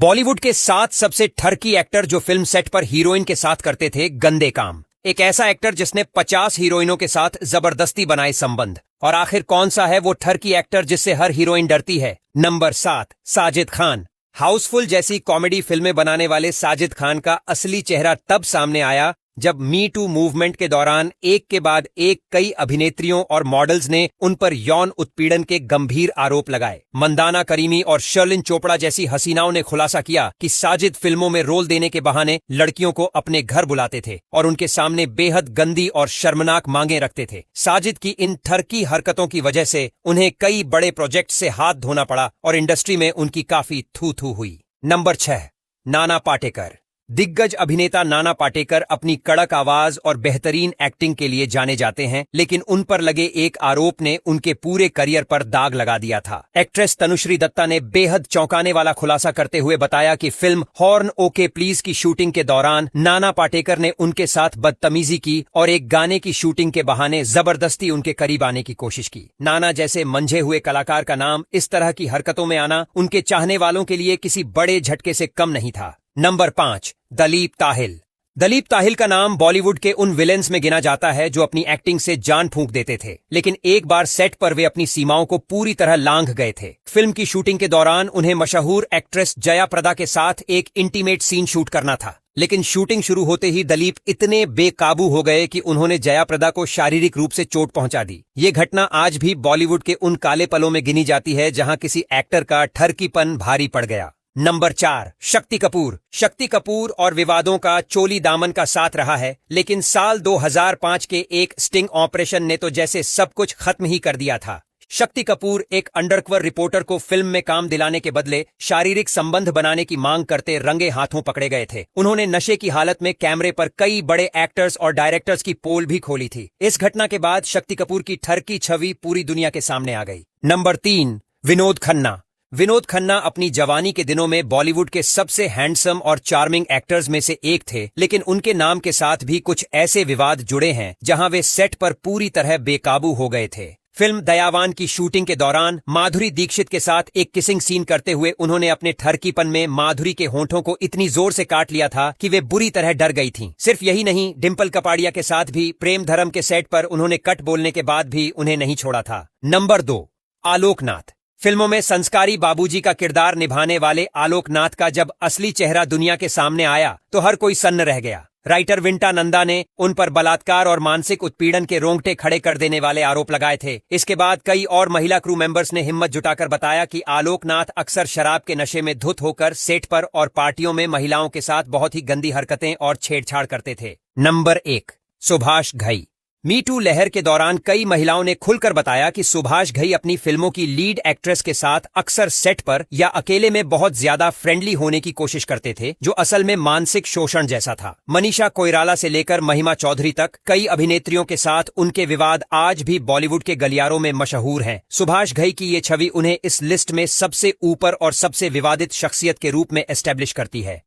बॉलीवुड के 7 सबसे ठरकी एक्टर जो फिल्म सेट पर हीरोइन के साथ करते थे गंदे काम। एक ऐसा एक्टर जिसने 50 हीरोइनों के साथ जबरदस्ती बनाए संबंध। और आखिर कौन सा है वो ठरकी एक्टर जिससे हर हीरोइन डरती है? नंबर 7, साजिद खान। हाउसफुल जैसी कॉमेडी फिल्में बनाने वाले साजिद खान का असली चेहरा तब सामने आया जब मी टू मूवमेंट के दौरान एक के बाद एक कई अभिनेत्रियों और मॉडल्स ने उन पर यौन उत्पीड़न के गंभीर आरोप लगाए। मंदाना करीमी और शर्लिन चोपड़ा जैसी हसीनाओं ने खुलासा किया कि साजिद फिल्मों में रोल देने के बहाने लड़कियों को अपने घर बुलाते थे और उनके सामने बेहद गंदी और शर्मनाक मांगे रखते थे। साजिद की इन ठरकी हरकतों की वजह से उन्हें कई बड़े प्रोजेक्ट से हाथ धोना पड़ा और इंडस्ट्री में उनकी काफी थू थू हुई। नंबर 6, नाना पाटेकर। दिग्गज अभिनेता नाना पाटेकर अपनी कड़क आवाज और बेहतरीन एक्टिंग के लिए जाने जाते हैं, लेकिन उन पर लगे एक आरोप ने उनके पूरे करियर पर दाग लगा दिया था। एक्ट्रेस तनुश्री दत्ता ने बेहद चौंकाने वाला खुलासा करते हुए बताया कि फिल्म हॉर्न ओके प्लीज की शूटिंग के दौरान नाना पाटेकर ने उनके साथ बदतमीजी की और एक गाने की शूटिंग के बहाने जबरदस्ती उनके करीब आने की कोशिश की। नाना जैसे मंझे हुए कलाकार का नाम इस तरह की हरकतों में आना उनके चाहने वालों के लिए किसी बड़े झटके से कम नहीं था। नंबर 5, दलीप ताहिल। दलीप ताहिल का नाम बॉलीवुड के उन विलेंस में गिना जाता है जो अपनी एक्टिंग से जान फूंक देते थे, लेकिन एक बार सेट पर वे अपनी सीमाओं को पूरी तरह लांघ गए थे। फिल्म की शूटिंग के दौरान उन्हें मशहूर एक्ट्रेस जया प्रदा के साथ एक इंटीमेट सीन शूट करना था, लेकिन शूटिंग शुरू होते ही दलीप इतने बेकाबू हो गए कि उन्होंने जया प्रदा को शारीरिक रूप से चोट पहुंचा दी। ये घटना आज भी बॉलीवुड के उन काले पलों में गिनी जाती है जहां किसी एक्टर का ठरकीपन भारी पड़ गया। नंबर 4, शक्ति कपूर। शक्ति कपूर और विवादों का चोली दामन का साथ रहा है, लेकिन साल 2005 के एक स्टिंग ऑपरेशन ने तो जैसे सब कुछ खत्म ही कर दिया था। शक्ति कपूर एक अंडरकवर रिपोर्टर को फिल्म में काम दिलाने के बदले शारीरिक संबंध बनाने की मांग करते रंगे हाथों पकड़े गए थे। उन्होंने नशे की हालत में कैमरे पर कई बड़े एक्टर्स और डायरेक्टर्स की पोल भी खोली थी। इस घटना के बाद शक्ति कपूर की ठरकी छवि पूरी दुनिया के सामने आ गई। नंबर 3, विनोद खन्ना। विनोद खन्ना अपनी जवानी के दिनों में बॉलीवुड के सबसे हैंडसम और चार्मिंग एक्टर्स में से एक थे, लेकिन उनके नाम के साथ भी कुछ ऐसे विवाद जुड़े हैं जहां वे सेट पर पूरी तरह बेकाबू हो गए थे। फिल्म दयावान की शूटिंग के दौरान माधुरी दीक्षित के साथ एक किसिंग सीन करते हुए उन्होंने अपने ठरकीपन में माधुरी के होंठों को इतनी जोर से काट लिया था कि वे बुरी तरह डर गई थीं। सिर्फ यही नहीं, डिम्पल कपाड़िया के साथ भी प्रेम धर्म के सेट पर उन्होंने कट बोलने के बाद भी उन्हें नहीं छोड़ा था। नंबर 2, आलोक नाथ। फिल्मों में संस्कारी बाबूजी का किरदार निभाने वाले आलोक नाथ का जब असली चेहरा दुनिया के सामने आया तो हर कोई सन्न रह गया। राइटर विंटा नंदा ने उन पर बलात्कार और मानसिक उत्पीड़न के रोंगटे खड़े कर देने वाले आरोप लगाए थे। इसके बाद कई और महिला क्रू मेंबर्स ने हिम्मत जुटाकर बताया कि आलोक नाथ अक्सर शराब के नशे में धुत होकर सेट पर और पार्टियों में महिलाओं के साथ बहुत ही गंदी हरकतें और छेड़छाड़ करते थे। Number 1, Subhash Ghai. Me too लहर के दौरान कई महिलाओं ने खुलकर बताया कि सुभाष घई अपनी फिल्मों की लीड एक्ट्रेस के साथ अक्सर सेट पर या अकेले में बहुत ज्यादा फ्रेंडली होने की कोशिश करते थे, जो असल में मानसिक शोषण जैसा था। मनीषा कोइराला से लेकर महिमा चौधरी तक कई अभिनेत्रियों के साथ उनके विवाद आज भी बॉलीवुड के गलियारों में मशहूर हैं। सुभाष घई की ये छवि उन्हें इस लिस्ट में सबसे ऊपर और सबसे विवादित शख्सियत के रूप में एस्टेब्लिश करती है।